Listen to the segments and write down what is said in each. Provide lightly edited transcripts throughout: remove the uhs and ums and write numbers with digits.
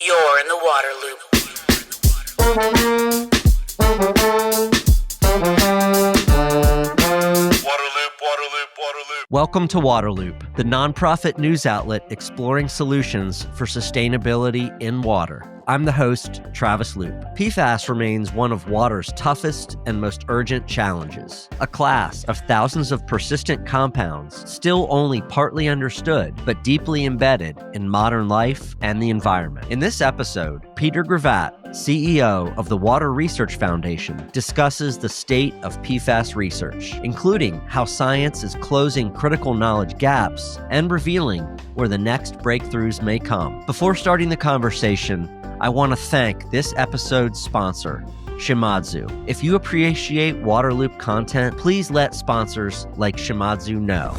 You're in the waterloop. Welcome to Waterloop, the nonprofit news outlet exploring solutions for sustainability in water. I'm the host, Travis Loop. PFAS remains one of water's toughest and most urgent challenges. A class of thousands of persistent compounds still only partly understood, but deeply embedded in modern life and the environment. In this episode, Peter Grevatt, CEO of the Water Research Foundation, discusses the state of PFAS research, including how science is closing critical knowledge gaps and revealing where the next breakthroughs may come. Before starting the conversation, I want to thank this episode's sponsor, Shimadzu. If you appreciate Waterloop content, please let sponsors like Shimadzu know.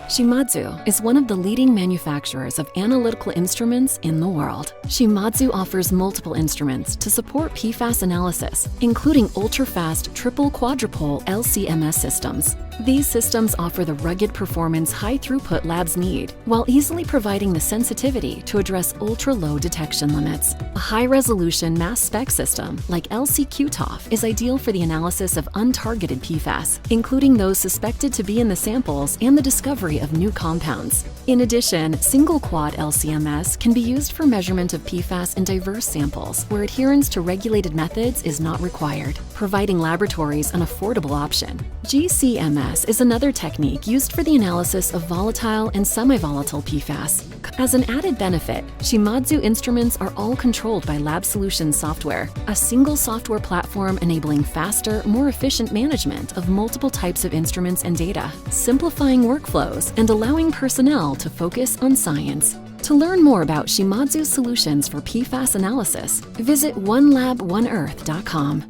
Shimadzu is one of the leading manufacturers of analytical instruments in the world. Shimadzu offers multiple instruments to support PFAS analysis, including ultra-fast triple-quadrupole LC-MS systems. These systems offer the rugged performance high-throughput labs need, while easily providing the sensitivity to address ultra-low detection limits. A high-resolution mass spec system, like LC-QTOF, is ideal for the analysis of untargeted PFAS, including those suspected to be in the samples and the discovery of new compounds. In addition, single-quad LC-MS can be used for measurement of PFAS in diverse samples, where adherence to regulated methods is not required, providing laboratories an affordable option. GC-MS is another technique used for the analysis of volatile and semi-volatile PFAS. As an added benefit, Shimadzu instruments are all controlled by Lab Solutions software, a single software platform enabling faster, more efficient management of multiple types of instruments and data, simplifying workflows and allowing personnel to focus on science. To learn more about Shimadzu's solutions for PFAS analysis, visit onelaboneearth.com.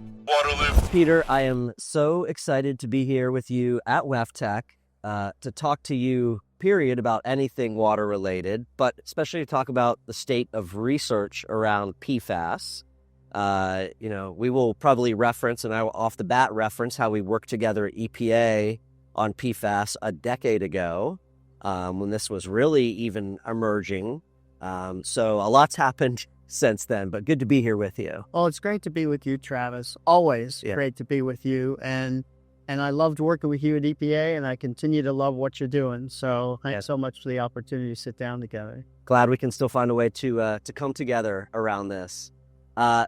Peter, I am so excited to be here with you at WEFTech to talk to you, period, about anything water related, but especially to talk about the state of research around PFAS. We will probably reference, and I will off the bat reference, how we worked together at EPA on PFAS a decade ago, when this was really even emerging. So a lot's happened since then, but good to be here with you. Well, it's great to be with you, Travis. Always great to be with you. And I loved working with you at EPA, and I continue to love what you're doing. So thanks so much for the opportunity to sit down together. Glad we can still find a way to come together around this.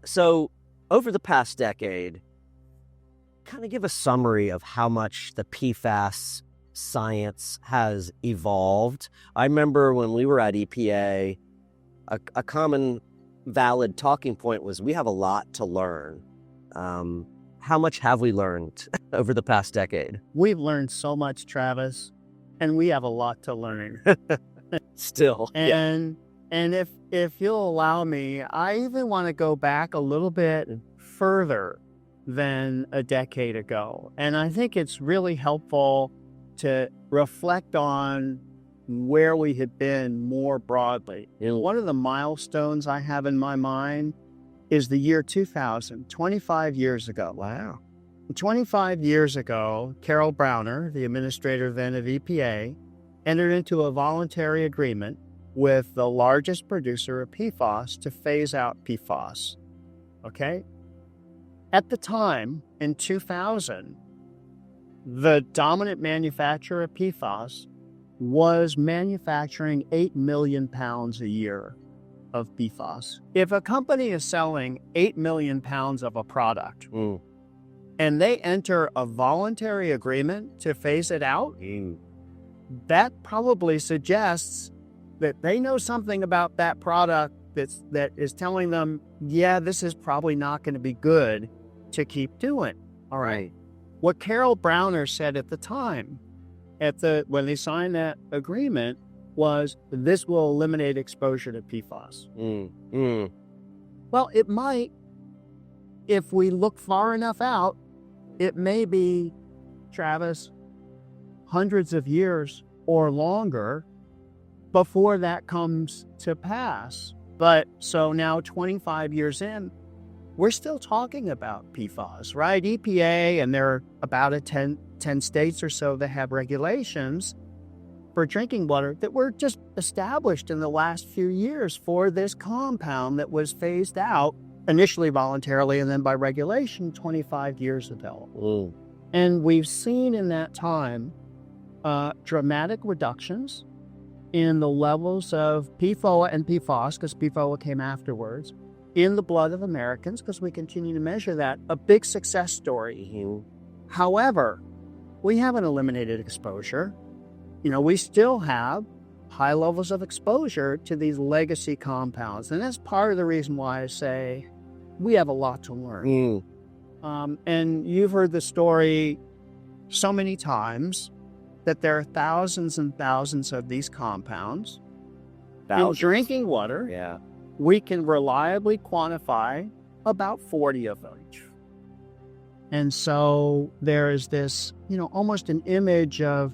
So over the past decade, kind of give a summary of how much the PFAS science has evolved. I remember when we were at EPA, a common valid talking point was we have a lot to learn. How much have we learned over the past decade? We've learned so much, Travis, and we have a lot to learn. Still. And if you'll allow me, I even want to go back a little bit further than a decade ago. And I think it's really helpful to reflect on where we had been more broadly. One of the milestones I have in my mind is the year 2000, 25 years ago. Wow. 25 years ago, Carol Browner, the administrator then of EPA, entered into a voluntary agreement with the largest producer of PFAS to phase out PFAS. Okay? At the time, in 2000, the dominant manufacturer of PFAS was manufacturing 8 million pounds a year of PFAS. If a company is selling 8 million pounds of a product and they enter a voluntary agreement to phase it out, that probably suggests that they know something about that product that is telling them, yeah, this is probably not going to be good to keep doing. All right. What Carol Browner said at the time, when they signed that agreement, was this will eliminate exposure to PFAS. Well, it might. If we look far enough out, it may be, Travis, hundreds of years or longer before that comes to pass. But so now 25 years in, we're still talking about PFAS, right? EPA, and there are about 10 states or so that have regulations, for drinking water that were just established in the last few years for this compound that was phased out initially voluntarily and then by regulation 25 years ago. Ooh. And we've seen in that time dramatic reductions in the levels of PFOA and PFAS, because PFOA came afterwards, in the blood of Americans, because we continue to measure that, a big success story. Mhm. However, we haven't eliminated exposure. We still have high levels of exposure to these legacy compounds. And that's part of the reason why I say we have a lot to learn. And you've heard the story so many times that there are thousands and thousands of these compounds. In drinking water, Yeah. we can reliably quantify about 40 of each. And so there is this, almost an image of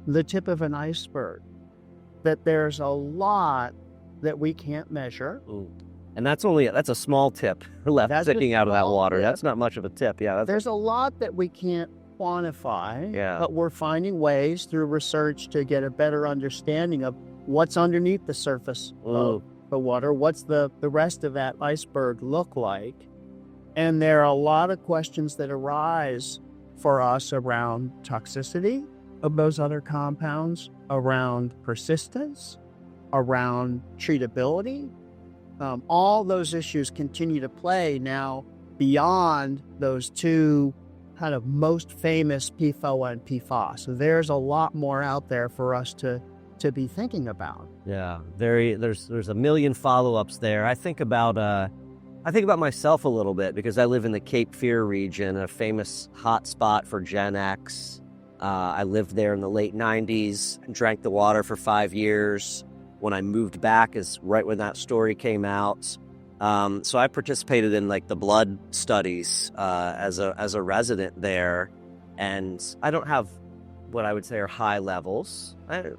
the tip of an iceberg, that there's a lot that we can't measure. Ooh. And that's a small tip left sticking out of that water. That's not much of a tip. Yeah. There's a lot that we can't quantify, Yeah. but we're finding ways through research to get a better understanding of what's underneath the surface of the water. What's the rest of that iceberg look like? And there are a lot of questions that arise for us around toxicity of those other compounds, around persistence, around treatability. All those issues continue to play now beyond those two kind of most famous PFOA and PFAS. So there's a lot more out there for us to be thinking about. Yeah, there's a million follow-ups there. I think about myself a little bit because I live in the Cape Fear region, a famous hot spot for Gen X. I lived there in the late 90s and drank the water for 5 years. When I moved back is right when that story came out. So I participated in the blood studies as a resident there, and I don't have what I would say are high levels,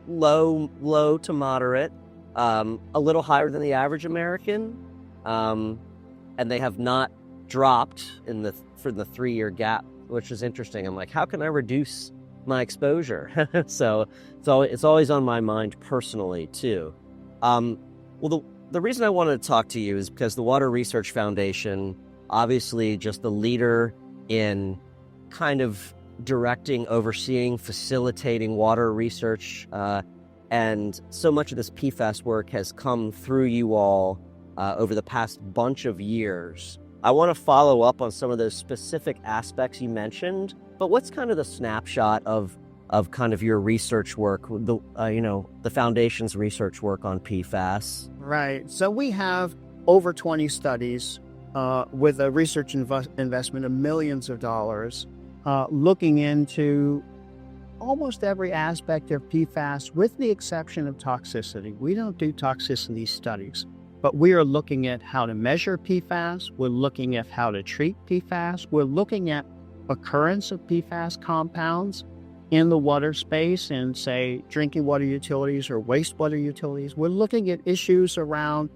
low to moderate, a little higher than the average American, and they have not dropped for the 3-year gap, which is interesting. I'm like, how can I reduce my exposure? So it's always on my mind personally too. The reason I wanted to talk to you is because the Water Research Foundation, obviously just the leader in kind of directing, overseeing, facilitating water research, and so much of this PFAS work has come through you all over the past bunch of years. I want to follow up on some of those specific aspects you mentioned, but what's kind of the snapshot of kind of your research work, the foundation's research work on PFAS? Right. So we have over 20 studies with a research investment of millions of dollars looking into almost every aspect of PFAS with the exception of toxicity. We don't do toxicity studies, but we are looking at how to measure PFAS. We're looking at how to treat PFAS. We're looking at occurrence of PFAS compounds in the water space and, say, drinking water utilities or wastewater utilities. We're looking at issues around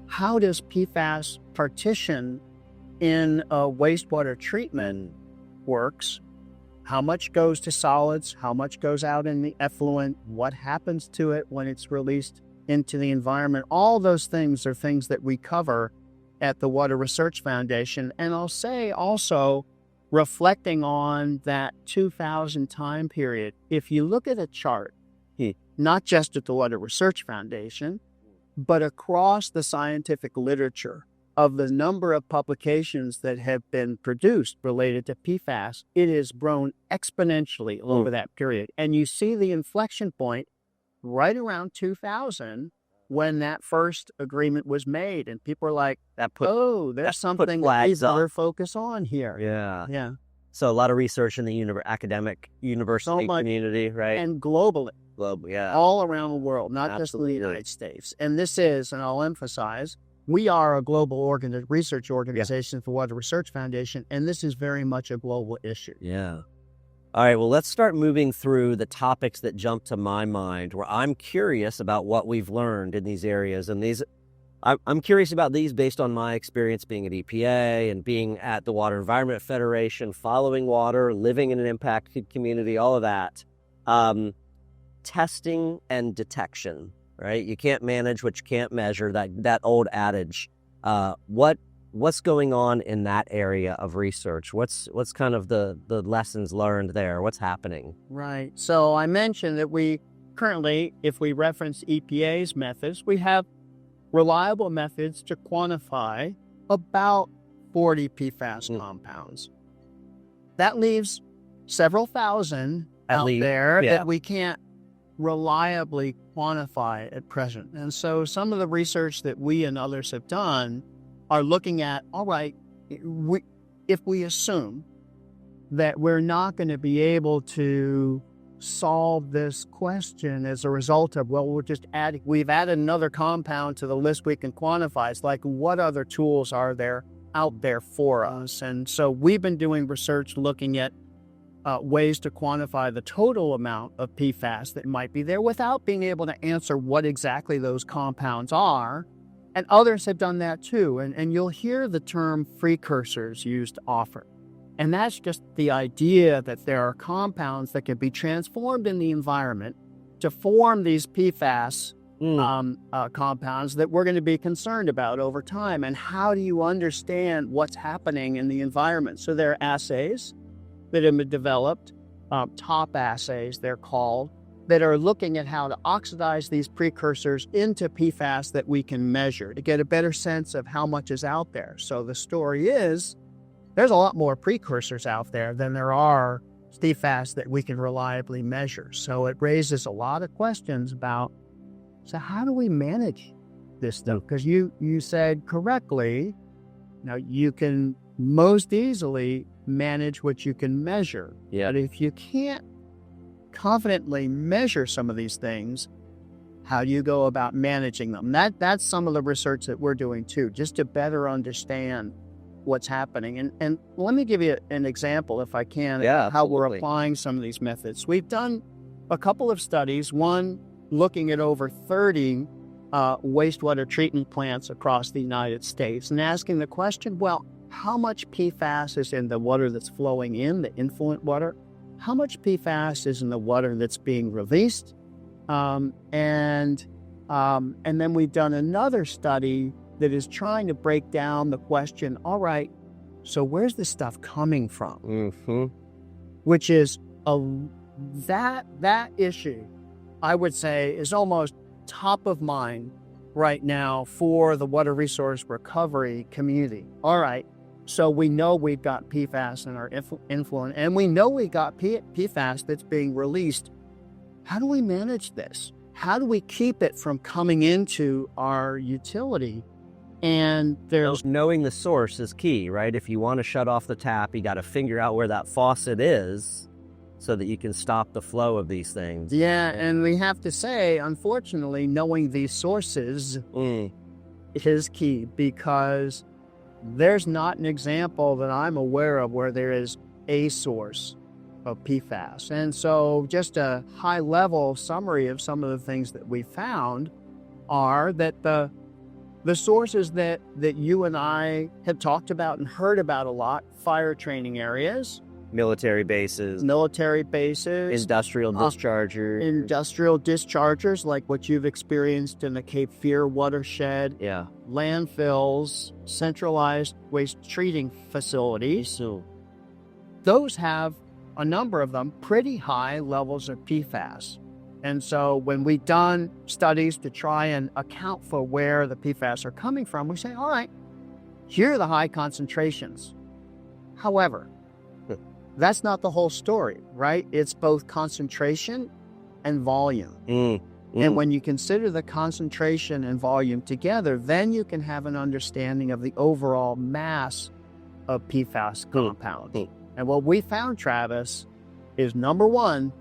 how does PFAS partition in a wastewater treatment works, how much goes to solids, how much goes out in the effluent, what happens to it when it's released into the environment. All those things are things that we cover at the Water Research Foundation. And I'll say also, reflecting on that 2000 time period, if you look at a chart, not just at the Water Research Foundation, but across the scientific literature of the number of publications that have been produced related to PFAS, it has grown exponentially over that period. And you see the inflection point right around 2000 when that first agreement was made. And people are like, there's something that we better focus on here. Yeah. So a lot of research in the academic university community, right? And globally. Yeah. All around the world, not just in the United States. And this is, and I'll emphasize, we are a global research organization for Water Research Foundation, and this is very much a global issue. Yeah. All right, well, let's start moving through the topics that jump to my mind, where I'm curious about what we've learned in these areas. And I'm curious about these based on my experience being at EPA and being at the Water Environment Federation, following water, living in an impacted community, all of that. testing and detection, right? You can't manage what you can't measure, that old adage. What's going on in that area of research? What's kind of the lessons learned there? What's happening? Right. So I mentioned that we currently, if we reference EPA's methods, we have reliable methods to quantify about 40 PFAS compounds. That leaves several thousand out there that we can't reliably quantify at present. And so some of the research that we and others have done are looking at, all right, if we assume that we're not going to be able to solve this question as a result of, well, we've added another compound to the list we can quantify. It's like, what other tools are there out there for us? And so we've been doing research looking at ways to quantify the total amount of PFAS that might be there without being able to answer what exactly those compounds are. And others have done that too. And you'll hear the term precursors used often. And that's just the idea that there are compounds that can be transformed in the environment to form these PFAS compounds that we're going to be concerned about over time. And how do you understand what's happening in the environment? So there are assays that have been developed, top assays they're called, that are looking at how to oxidize these precursors into PFAS that we can measure to get a better sense of how much is out there. So the story is, there's a lot more precursors out there than there are PFAS that we can reliably measure. So it raises a lot of questions about, so how do we manage this stuff? Because you said correctly, now you can most easily manage what you can measure. Yeah. But if you can't confidently measure some of these things, how do you go about managing them? That's some of the research that we're doing too, just to better understand what's happening. And let me give you an example, if I can, of how we're applying some of these methods. We've done a couple of studies, one looking at over 30 wastewater treatment plants across the United States and asking the question, well, how much PFAS is in the water that's flowing in, the influent water? How much PFAS is in the water that's being released? And then we've done another study that is trying to break down the question, all right, so where's this stuff coming from? Mm-hmm. Which is that issue, I would say, is almost top of mind right now for the water resource recovery community. All right, so we know we've got PFAS in our influent, and we know we got PFAS that's being released. How do we manage this? How do we keep it from coming into our utility? And there's knowing the source is key, right? If you want to shut off the tap, you got to figure out where that faucet is so that you can stop the flow of these things. Yeah, and we have to say, unfortunately, knowing these sources is key, because there's not an example that I'm aware of where there is a source of PFAS. And so just a high-level summary of some of the things that we found are that the sources that you and I have talked about and heard about a lot, fire training areas, military bases, industrial dischargers like what you've experienced in the Cape Fear watershed, landfills, centralized waste treating facilities. So those have, a number of them, pretty high levels of PFAS. And so when we've done studies to try and account for where the PFAS are coming from, we say, all right, here are the high concentrations. However, that's not the whole story, right? It's both concentration and volume. And when you consider the concentration and volume together, then you can have an understanding of the overall mass of PFAS compounds. And what we found, Travis, is number one,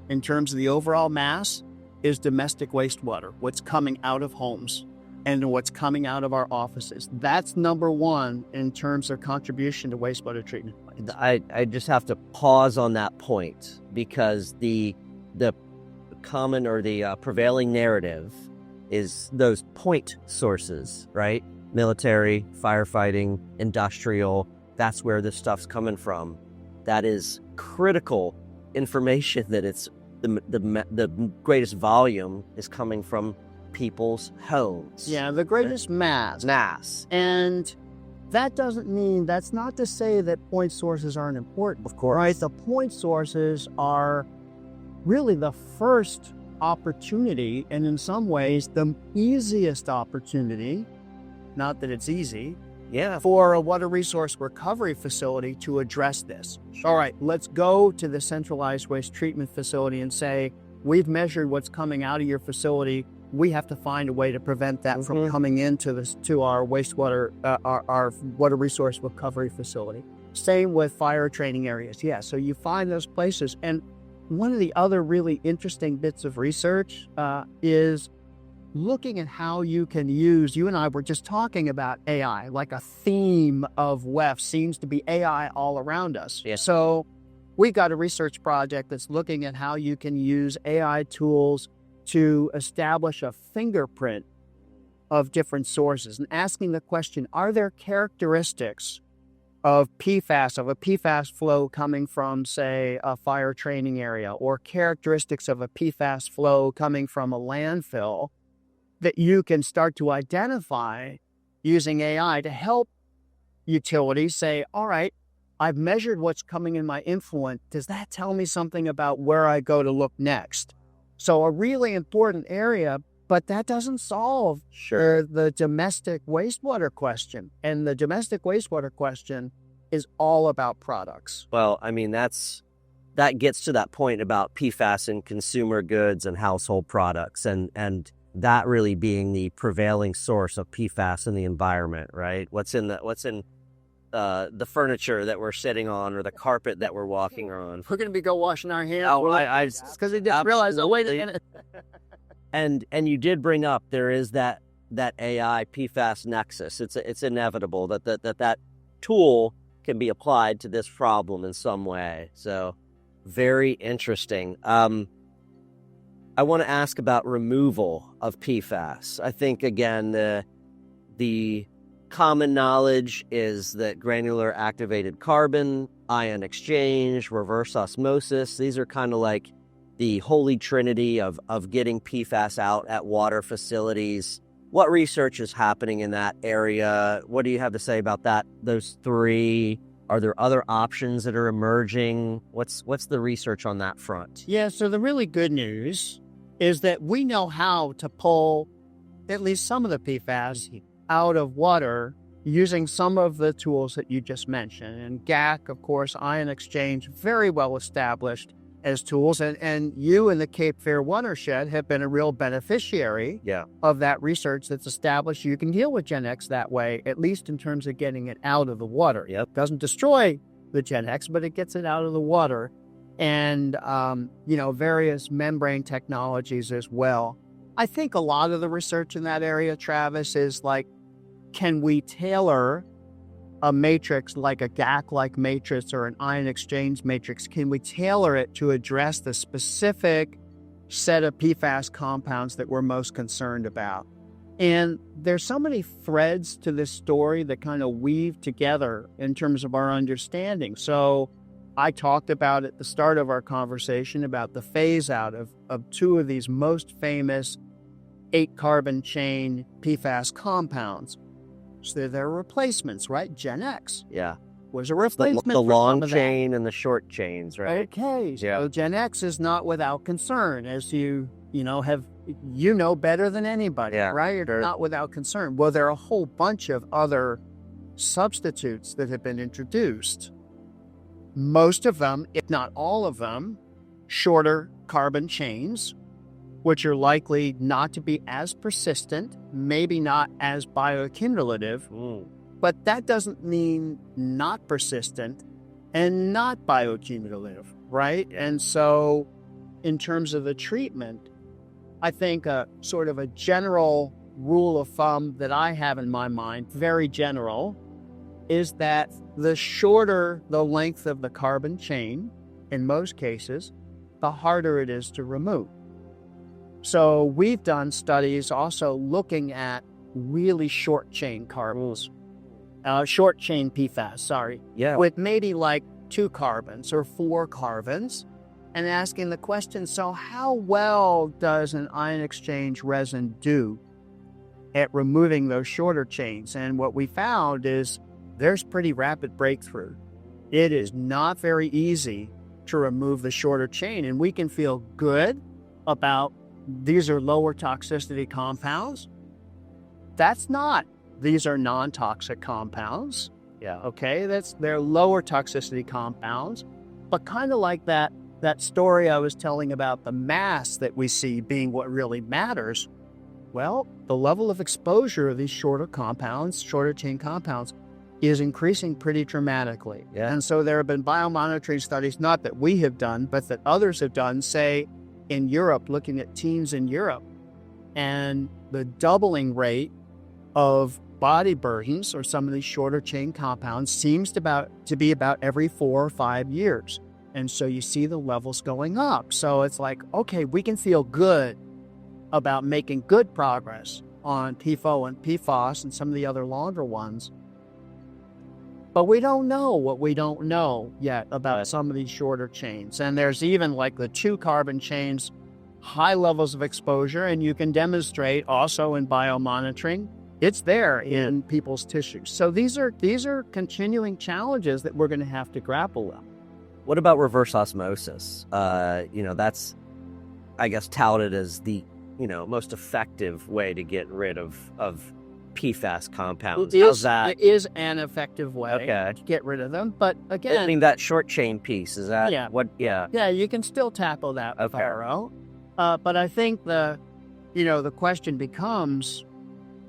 in terms of the overall mass, is domestic wastewater, what's coming out of homes and what's coming out of our offices. That's number one in terms of contribution to wastewater treatment plants. I just have to pause on that point, because the common or the prevailing narrative is those point sources, right? Military, firefighting, industrial, that's where this stuff's coming from. That is critical information, that it's the greatest volume is coming from people's homes. Yeah, the greatest mass. And that doesn't mean, that's not to say that point sources aren't important. Of course. Right? The point sources are really the first opportunity, and in some ways, the easiest opportunity, not that it's easy, for a water resource recovery facility to address this. All right, let's go to the centralized waste treatment facility and say, we've measured what's coming out of your facility. We have to find a way to prevent that from coming into our wastewater, our water resource recovery facility. Same with fire training areas. Yeah, so you find those places. And one of the other really interesting bits of research is looking at how you can use, you and I were just talking about AI, like a theme of WEF seems to be AI all around us. Yeah. So we got a research project that's looking at how you can use AI tools to establish a fingerprint of different sources and asking the question, are there characteristics of PFAS, of a PFAS flow coming from, say, a fire training area, or characteristics of a PFAS flow coming from a landfill that you can start to identify using AI to help utilities say, all right, I've measured what's coming in my influent. Does that tell me something about where I go to look next? So a really important area, but that doesn't solve the domestic wastewater question. And the domestic wastewater question is all about products. Well, I mean, that gets to that point about PFAS in consumer goods and household products, and that really being the prevailing source of PFAS in the environment, right? What's in the furniture that we're sitting on, or the carpet that we're walking on. We're going to go washing our hands. Oh, because they didn't realize. Oh, wait a minute. And you did bring up, there is that AI PFAS nexus. It's inevitable that tool can be applied to this problem in some way. So very interesting. I want to ask about removal of PFAS. I think, again, the common knowledge is that granular activated carbon, ion exchange, reverse osmosis, these are kind of like the holy trinity of getting PFAS out at water facilities. What research is happening in that area? What do you have to say about that? Those three? Are there other options that are emerging? What's the research on that front? Yeah, so the really good news is that we know how to pull at least some of the PFAS out of water using some of the tools that you just mentioned. And GAC, of course, ion exchange, very well established as tools. And you in the Cape Fear watershed have been a real beneficiary of that research that's established you can deal with Gen X that way, at least in terms of getting it out of the water. Yep. Doesn't destroy the Gen X, but it gets it out of the water. And, various membrane technologies as well. I think a lot of the research in that area, Travis, is like, can we tailor a matrix like a GAC-like matrix or an ion exchange matrix? Can we tailor it to address the specific set of PFAS compounds that we're most concerned about? And there's so many threads to this story that kind of weave together in terms of our understanding. So I talked about at the start of our conversation about the phase out of two of these most famous 8-carbon chain PFAS compounds. So they're replacements, right? Gen X was a replacement. The long chain and the short chains, right? Okay, so Gen X is not without concern, as you know better than anybody, right? You're not without concern. Well, there are a whole bunch of other substitutes that have been introduced. Most of them, if not all of them, shorter carbon chains, which are likely not to be as persistent, maybe not as bioaccumulative, but that doesn't mean not persistent and not bioaccumulative, right? And so in terms of the treatment, I think a sort of a general rule of thumb that I have in my mind, very general, is that the shorter the length of the carbon chain, in most cases, the harder it is to remove. So we've done studies also looking at really short chain carbons, short chain PFAS, with maybe like 2 carbons or 4 carbons. and asking the question, so how well does an ion exchange resin do at removing those shorter chains? And what we found is there's pretty rapid breakthrough. It is not very easy to remove the shorter chain, and we can feel good about these are lower toxicity compounds. That's not. These are non-toxic compounds. Yeah. Okay, they're lower toxicity compounds, but kind of like that story I was telling about the mass that we see being what really matters. Well, the level of exposure of these shorter chain compounds, is increasing pretty dramatically. Yeah. And so there have been biomonitoring studies, not that we have done, but that others have done, say in Europe, looking at teams in Europe, and the doubling rate of body burdens or some of these shorter chain compounds seems to be about every 4 or 5 years. And so you see the levels going up. So it's like, okay, we can feel good about making good progress on PFOA and PFAS and some of the other longer ones. But we don't know what we don't know yet about some of these shorter chains. And there's even like the 2 carbon chains, high levels of exposure, and you can demonstrate also in biomonitoring, it's there in people's tissues. So these are continuing challenges that we're going to have to grapple with. What about reverse osmosis? That's, I guess, touted as the, most effective way to get rid of PFAS compounds. How's that? It is an effective way to get rid of them. But again, I mean, that short chain piece, is that what? Yeah. Yeah, you can still tackle that with RO. But I think the question becomes,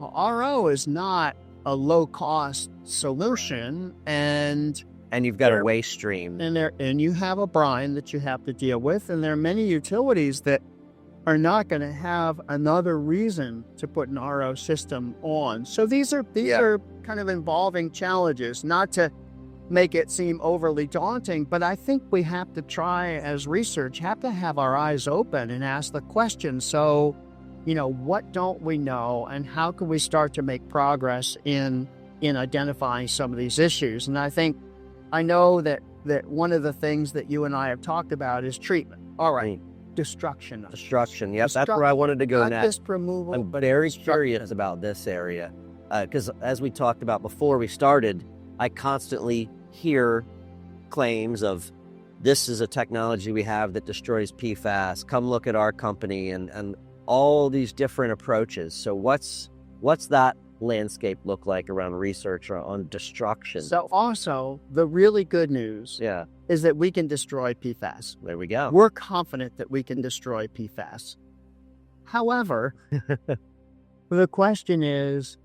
RO is not a low-cost solution, and you've got a waste stream. And you have a brine that you have to deal with, and there are many utilities that are not going to have another reason to put an RO system on. So these are kind of involving challenges, not to make it seem overly daunting, but I think we have to try as research, have to have our eyes open and ask the question, so, what don't we know, and how can we start to make progress in identifying some of these issues? And I know that one of the things that you and I have talked about is treatment. All right. Destruction. Yep, that's where I wanted to go next. Removal. I'm very curious about this area because as we talked about before we started, I constantly hear claims of this is a technology we have that destroys PFAS. Come look at our company and all these different approaches. So what's that landscape look like around research on destruction? So also, the really good news is that we can destroy PFAS. There we go. We're confident that we can destroy PFAS. However, the question is,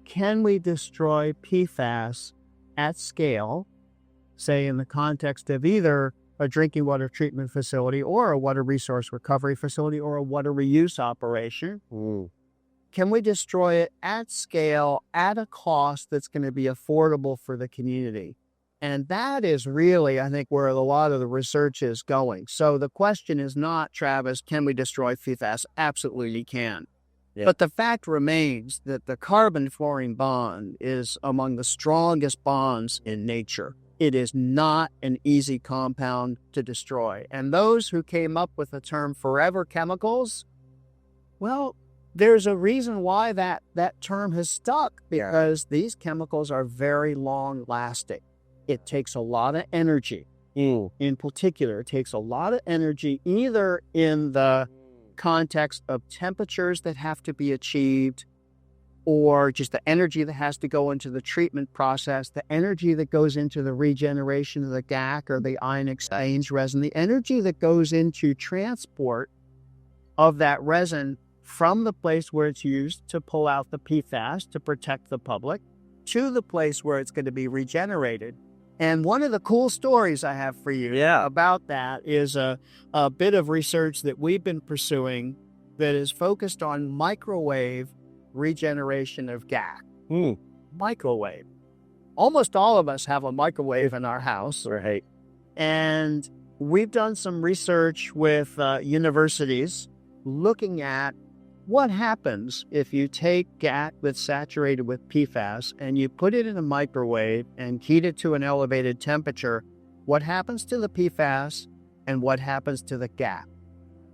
can we destroy PFAS at scale, say in the context of either a drinking water treatment facility or a water resource recovery facility or a water reuse operation? Can we destroy it at scale at a cost that's going to be affordable for the community? And that is really, I think, where a lot of the research is going. So the question is not, Travis, can we destroy PFAS? Absolutely can. Yeah. But the fact remains that the carbon-fluorine bond is among the strongest bonds in nature. It is not an easy compound to destroy. And those who came up with the term forever chemicals, well, there's a reason why that term has stuck, because these chemicals are very long lasting. It takes a lot of energy. In particular, it takes a lot of energy either in the context of temperatures that have to be achieved, or just the energy that has to go into the treatment process, the energy that goes into the regeneration of the GAC or the ion exchange resin, the energy that goes into transport of that resin from the place where it's used to pull out the PFAS to protect the public to the place where it's going to be regenerated. And one of the cool stories I have for you about that is a bit of research that we've been pursuing that is focused on microwave regeneration of GAC. Microwave. Almost all of us have a microwave in our house. Right. And we've done some research with universities looking at what happens if you take GAC that's saturated with PFAS and you put it in a microwave and heat it to an elevated temperature. What happens to the PFAS and what happens to the gap.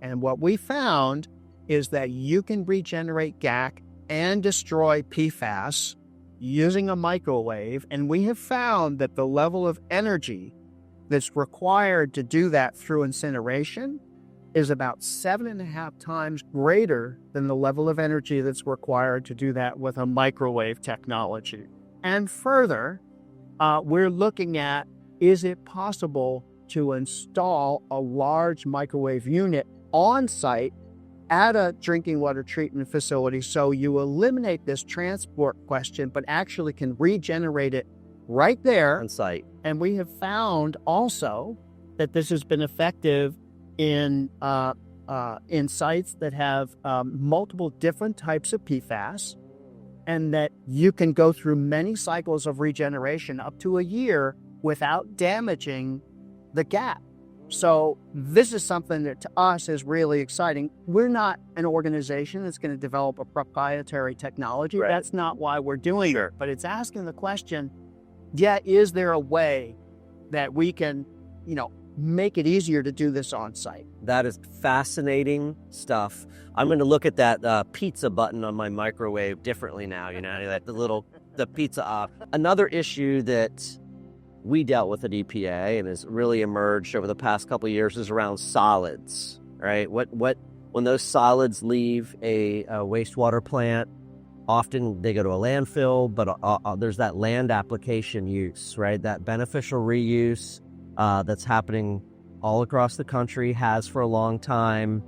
And what we found is that you can regenerate GAC and destroy PFAS using a microwave. And we have found that the level of energy that's required to do that through incineration is about 7.5 times greater than the level of energy that's required to do that with a microwave technology. And further, we're looking at, is it possible to install a large microwave unit on site at a drinking water treatment facility so you eliminate this transport question, but actually can regenerate it right there On site. And we have found also that this has been effective in sites that have multiple different types of PFAS, and that you can go through many cycles of regeneration up to a year without damaging the gap. So this is something that to us is really exciting. We're not an organization that's going to develop a proprietary technology. Right. That's not why we're doing it. But it's asking the question, is there a way that we can, make it easier to do this on site? That is fascinating stuff. I'm going to look at that pizza button on my microwave differently now, that the pizza off. Another issue that we dealt with at EPA and has really emerged over the past couple of years is around solids, right? When those solids leave a wastewater plant, often they go to a landfill, but there's that land application use, right? That beneficial reuse that's happening all across the country, has for a long time.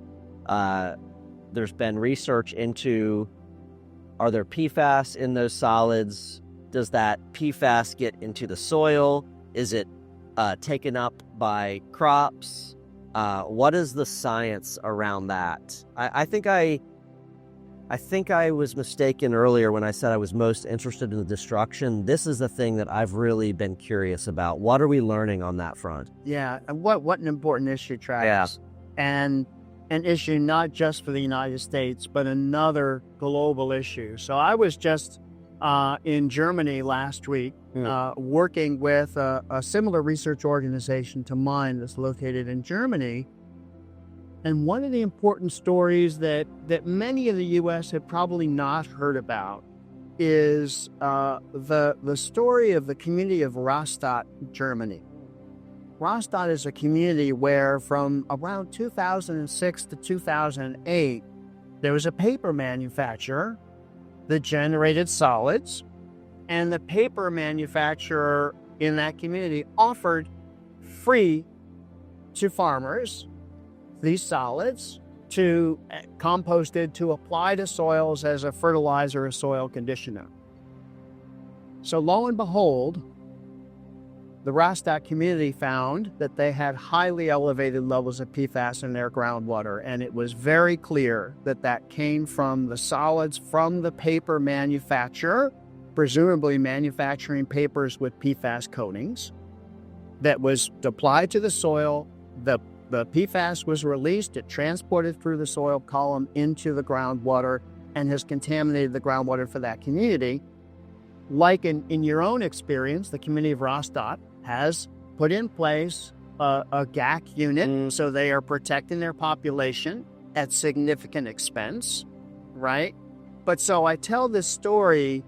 There's been research into, are there PFAS in those solids? Does that PFAS get into the soil? Is it taken up by crops? What is the science around that? I think I was mistaken earlier when I said I was most interested in the destruction. This is the thing that I've really been curious about. What are we learning on that front? Yeah, and what an important issue, Travis. Yeah. And an issue not just for the United States, but another global issue. So I was just in Germany last week working with a similar research organization to mine that's located in Germany. And one of the important stories that many in the U.S. have probably not heard about is the story of the community of Rastatt, Germany. Rastatt is a community where from around 2006 to 2008, there was a paper manufacturer that generated solids, and the paper manufacturer in that community offered free to farmers these solids to composted to apply to soils as a fertilizer or soil conditioner. So lo and behold, the Rastatt community found that they had highly elevated levels of PFAS in their groundwater, and it was very clear that that came from the solids from the paper manufacturer, presumably manufacturing papers with PFAS coatings, that was applied to the soil. The PFAS was released, it transported through the soil column into the groundwater and has contaminated the groundwater for that community. Like in your own experience, the community of Rastatt has put in place a GAC unit, so they are protecting their population at significant expense, right? But so I tell this story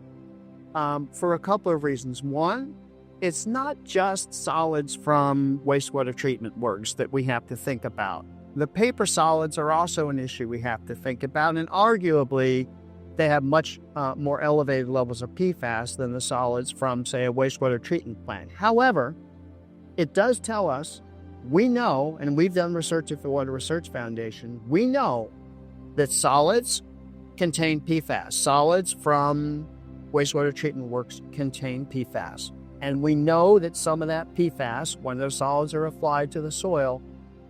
for a couple of reasons. One, it's not just solids from wastewater treatment works that we have to think about. The paper solids are also an issue we have to think about, and arguably they have much more elevated levels of PFAS than the solids from, say, a wastewater treatment plant. However, it does tell us, we know, and we've done research at the Water Research Foundation, we know that solids contain PFAS. Solids from wastewater treatment works contain PFAS. And we know that some of that PFAS, when those solids are applied to the soil,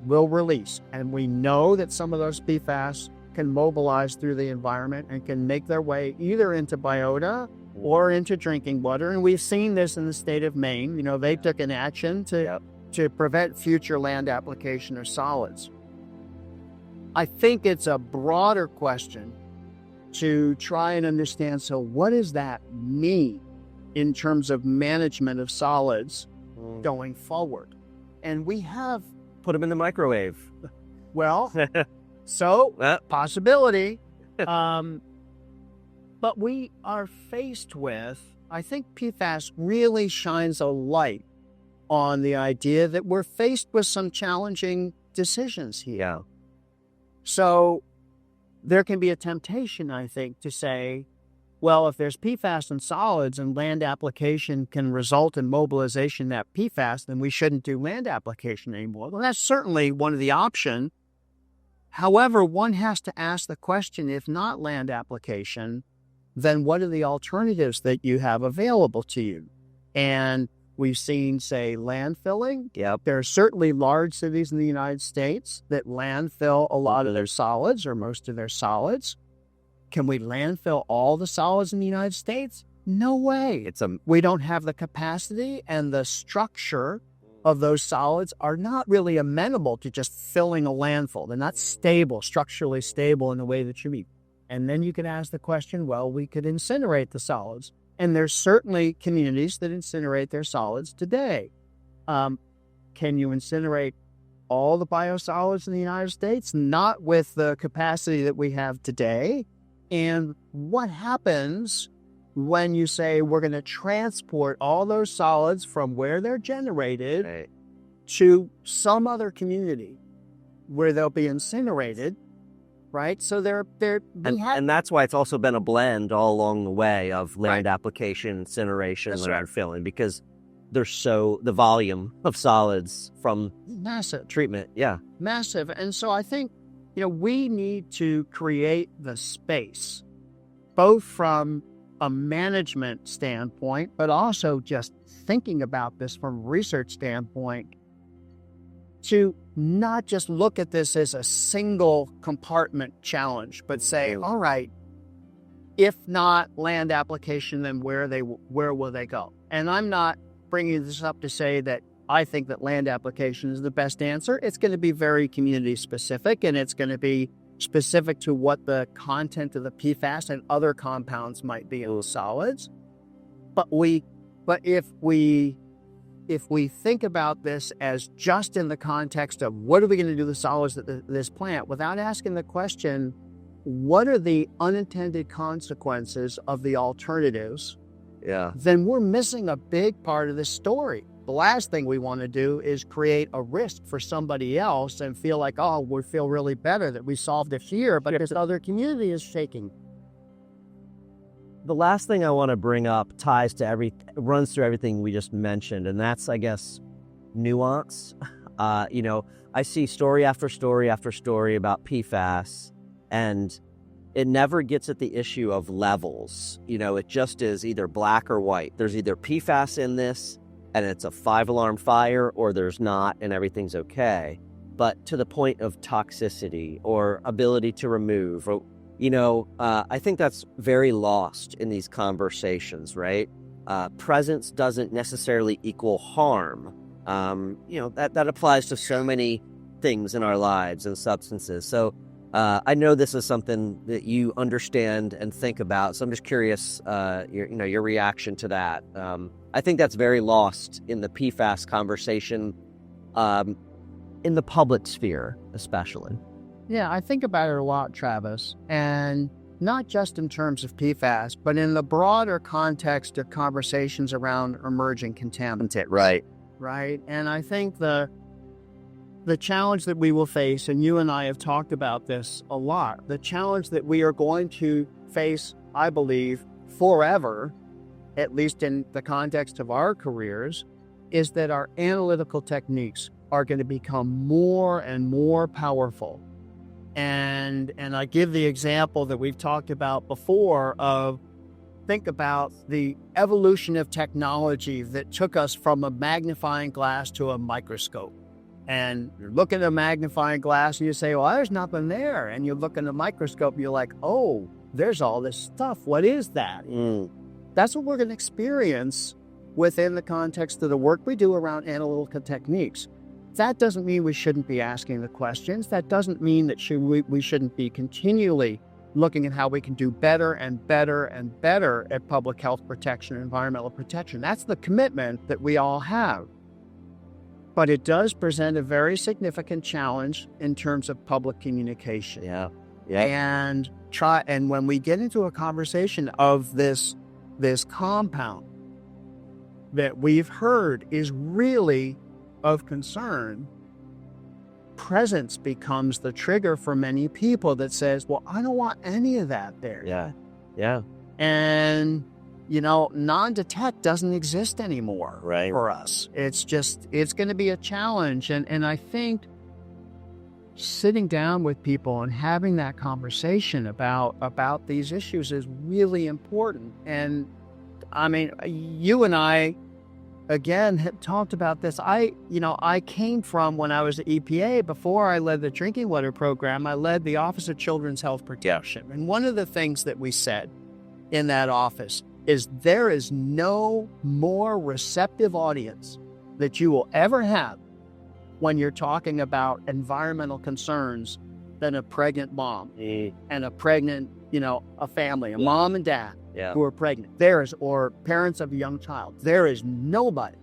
will release. And we know that some of those PFAS can mobilize through the environment and can make their way either into biota or into drinking water. And we've seen this in the state of Maine. They took an action to prevent future land application of solids. I think it's a broader question to try and understand, so what does that mean in terms of management of solids going forward? And we have put them in the microwave. Well, so possibility. But we are faced with, I think PFAS really shines a light on the idea that we're faced with some challenging decisions here. Yeah. So there can be a temptation, I think, to say, well, if there's PFAS in solids and land application can result in mobilization of that PFAS, then we shouldn't do land application anymore. Well, that's certainly one of the options. However, one has to ask the question, if not land application, then what are the alternatives that you have available to you? And we've seen, say, landfilling. Yep. There are certainly large cities in the United States that landfill a lot of their solids or most of their solids. Can we landfill all the solids in the United States? No way. We don't have the capacity, and the structure of those solids are not really amenable to just filling a landfill. They're not stable, structurally stable in the way that you need. And then you could ask the question, well, we could incinerate the solids. And there's certainly communities that incinerate their solids today. Can you incinerate all the biosolids in the United States? Not with the capacity that we have today. And what happens when you say we're going to transport all those solids from where they're generated to some other community where they'll be incinerated? Right, so and that's why it's also been a blend all along the way of land application, incineration, landfilling, because there's the volume of solids from massive treatment, massive. And so I think we need to create the space, both from a management standpoint, but also just thinking about this from a research standpoint, to not just look at this as a single compartment challenge, but say, all right, if not land application, then where will they go? And I'm not bringing this up to say that I think that land application is the best answer. It's going to be very community specific, and it's going to be specific to what the content of the PFAS and other compounds might be in the solids. But if we think about this as just in the context of what are we going to do with the solids at this plant, without asking the question, what are the unintended consequences of the alternatives, then we're missing a big part of this story. The last thing we want to do is create a risk for somebody else and feel like, oh, we feel really better that we solved it here, but this other community is shaking. The last thing I want to bring up runs through everything we just mentioned, and that's, I guess, nuance. I see story after story after story about PFAS, and it never gets at the issue of levels. It just is either black or white. There's either PFAS in this, and it's a 5-alarm fire, or there's not, and everything's okay. But to the point of toxicity or ability to remove, or I think that's very lost in these conversations, right? Presence doesn't necessarily equal harm. That applies to so many things in our lives and substances. So I know this is something that you understand and think about. So I'm just curious, your reaction to that. I think that's very lost in the PFAS conversation, in the public sphere, especially. Yeah, I think about it a lot, Travis, and not just in terms of PFAS, but in the broader context of conversations around emerging contaminants. Right. And I think the challenge that we will face, and you and I have talked about this a lot, the challenge that we are going to face, I believe, forever, at least in the context of our careers, is that our analytical techniques are going to become more and more powerful. And I give the example that we've talked about before of, think about the evolution of technology that took us from a magnifying glass to a microscope. And you look at a magnifying glass and you say, well, there's nothing there. And you look in a microscope and you're like, oh, there's all this stuff. What is that? That's what we're going to experience within the context of the work we do around analytical techniques. That doesn't mean we shouldn't be asking the questions. That doesn't mean that we shouldn't be continually looking at how we can do better and better and better at public health protection and environmental protection. That's the commitment that we all have. but it does present a very significant challenge in terms of public communication. Yeah. And when we get into a conversation of this compound that we've heard is really of concern, presence becomes the trigger for many people that says, well, I don't want any of that there. Yeah. And, non-detect doesn't exist anymore for us. It's going to be a challenge. And I think sitting down with people and having that conversation about these issues is really important. And I mean, you and I, again, have talked about this. I came from, when I was at EPA, before I led the drinking water program, I led the Office of Children's Health Protection. And one of the things that we said in that office is there is no more receptive audience that you will ever have when you're talking about environmental concerns than a pregnant mom and a pregnant, a family, a mom and dad who are pregnant. Or parents of a young child. There is nobody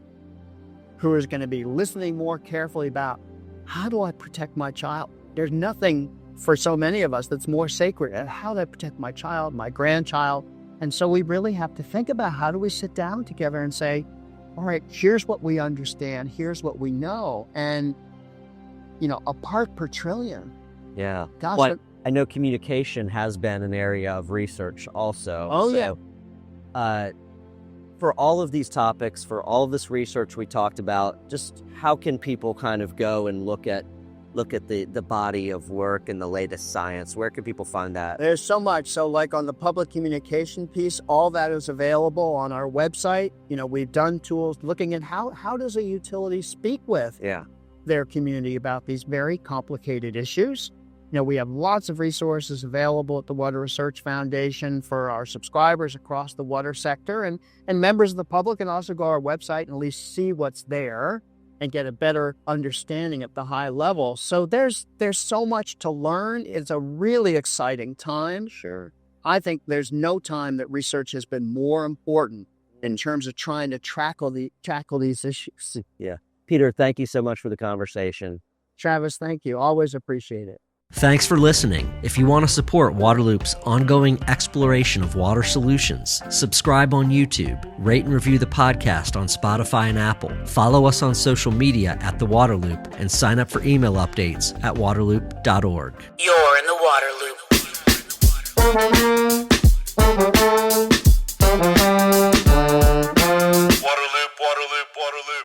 who is going to be listening more carefully about, how do I protect my child? There's nothing for so many of us that's more sacred. How do I protect my child, my grandchild? And so we really have to think about, how do we sit down together and say, all right, here's what we understand, here's what we know. And, a part per trillion. Yeah. Gosh. Well, I know communication has been an area of research also. For all of these topics, for all of this research we talked about, just how can people kind of go and look at the body of work and the latest science? Where can people find that? There's so much. So like on the public communication piece, all that is available on our website. We've done tools looking at how does a utility speak with their community about these very complicated issues. We have lots of resources available at the Water Research Foundation for our subscribers across the water sector, and members of the public can also go to our website and at least see what's there and get a better understanding at the high level. So there's so much to learn. It's a really exciting time. Sure. I think there's no time that research has been more important in terms of trying to tackle these issues. Yeah. Peter, thank you so much for the conversation. Travis, thank you. Always appreciate it. Thanks for listening. If you want to support Waterloop's ongoing exploration of water solutions, subscribe on YouTube, rate and review the podcast on Spotify and Apple, follow us on social media at The Waterloop, and sign up for email updates at waterloop.org. You're in the Waterloop.